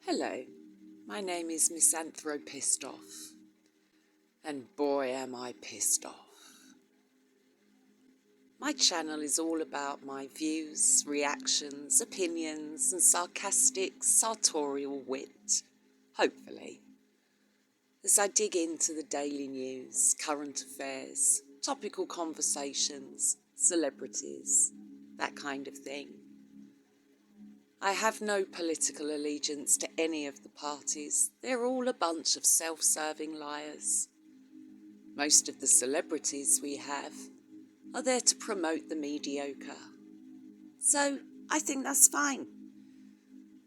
Hello, my name is Misanthropist Off, and boy am I pissed off. My channel is all about my views, reactions, opinions, and sarcastic, sartorial wit, hopefully, as I dig into the daily news, current affairs, topical conversations, celebrities, that kind of thing. I have no political allegiance to any of the parties. They're all a bunch of self-serving liars. Most of the celebrities we have are there to promote the mediocre. So I think that's fine.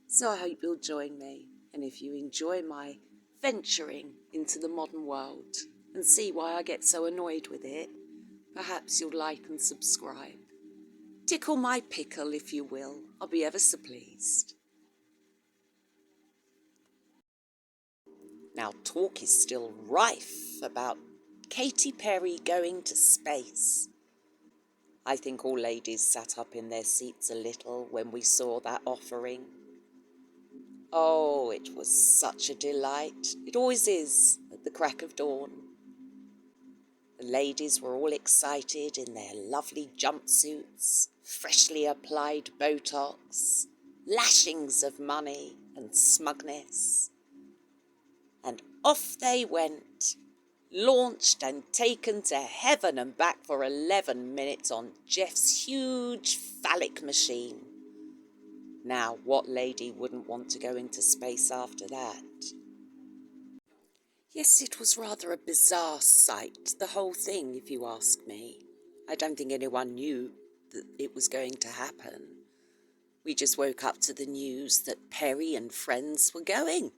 So I hope you'll join me. And if you enjoy my venturing into the modern world and see why I get so annoyed with it, perhaps you'll like and subscribe. Tickle my pickle, if you will. I'll be ever so pleased. Now, talk is still rife about Katy Perry going to space. I think all ladies sat up in their seats a little when we saw that offering. Oh, it was such a delight. It always is at the crack of dawn. The ladies were all excited in their lovely jumpsuits, freshly applied Botox, lashings of money and smugness. And off they went, launched and taken to heaven and back for 11 minutes on Jeff's huge phallic machine. Now, what lady wouldn't want to go into space after that? Yes, it was rather a bizarre sight, the whole thing, if you ask me. I don't think anyone knew that it was going to happen. We just woke up to the news that Perry and friends were going.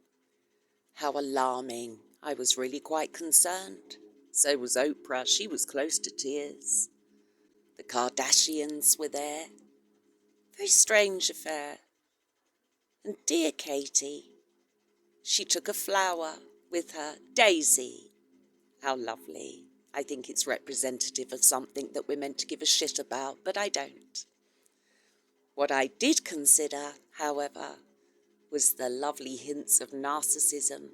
How alarming. I was really quite concerned. So was Oprah. She was close to tears. The Kardashians were there. Very strange affair. And dear Katy, she took a flower with her, Daisy. How lovely. I think it's representative of something that we're meant to give a shit about, but I don't. What I did consider, however, was the lovely hints of narcissism,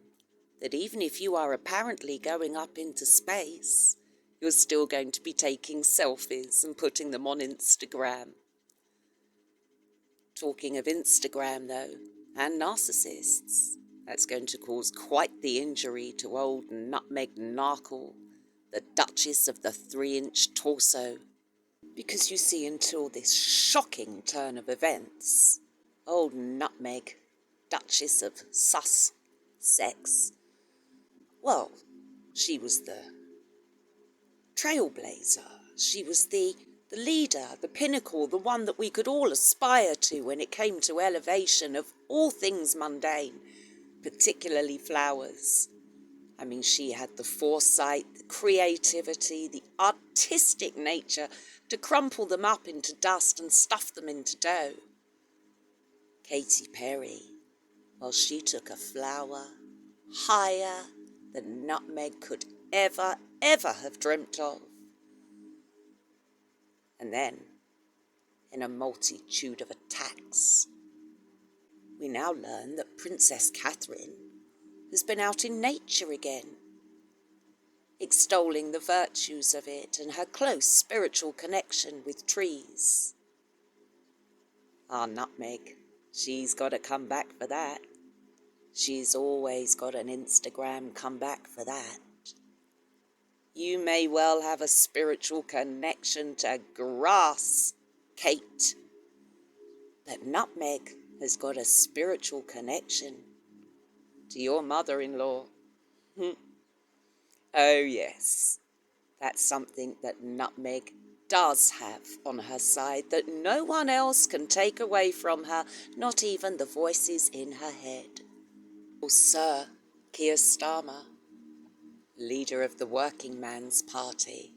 that even if you are apparently going up into space, you're still going to be taking selfies and putting them on Instagram. Talking of Instagram, though, and narcissists, that's going to cause quite the injury to old Nutmeg Narkle, the Duchess of the 3-inch torso. Because you see, until this shocking turn of events, old Nutmeg, Duchess of Sussex, well, she was the trailblazer. She was the leader, the pinnacle, the one that we could all aspire to when it came to elevation of all things mundane, particularly flowers. I mean, she had the foresight, the creativity, the artistic nature to crumple them up into dust and stuff them into dough. Katy Perry, well, she took a flower higher than Nutmeg could ever have dreamt of. And then, in a multitude of attacks, we now learn that Princess Catherine has been out in nature again, extolling the virtues of it and her close spiritual connection with trees. Our Nutmeg, she's got to come back for that. She's always got an Instagram comeback for that. You may well have a spiritual connection to grass, Kate, but Nutmeg has got a spiritual connection to your mother-in-law. Oh yes, that's something that Nutmeg does have on her side that no one else can take away from her, not even the voices in her head. Oh, Sir Keir Starmer, leader of the Working Man's Party.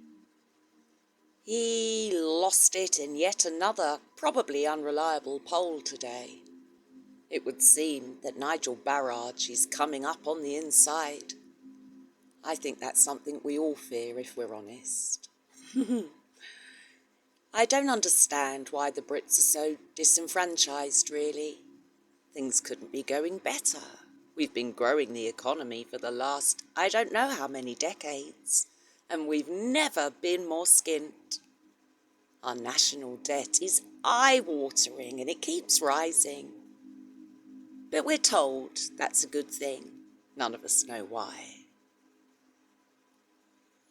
He lost it in yet another probably unreliable poll today. It would seem that Nigel Farage is coming up on the inside. I think that's something we all fear, if we're honest. I don't understand why the Brits are so disenfranchised, really. Things couldn't be going better. We've been growing the economy for the last, I don't know how many decades, and we've never been more skint. Our national debt is eye-watering and it keeps rising. But we're told that's a good thing. None of us know why.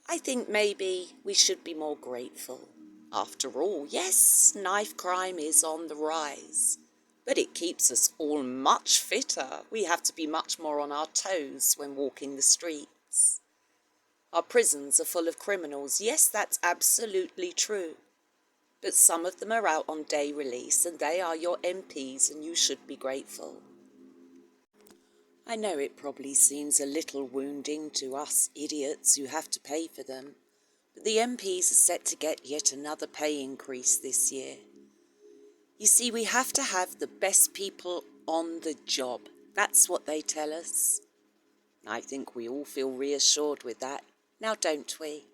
I think maybe we should be more grateful. After all, yes, knife crime is on the rise, but it keeps us all much fitter. We have to be much more on our toes when walking the streets. Our prisons are full of criminals. Yes, that's absolutely true. But some of them are out on day release and they are your MPs and you should be grateful. I know it probably seems a little wounding to us idiots who have to pay for them, but the MPs are set to get yet another pay increase this year. You see, we have to have the best people on the job. That's what they tell us. I think we all feel reassured with that, now don't we?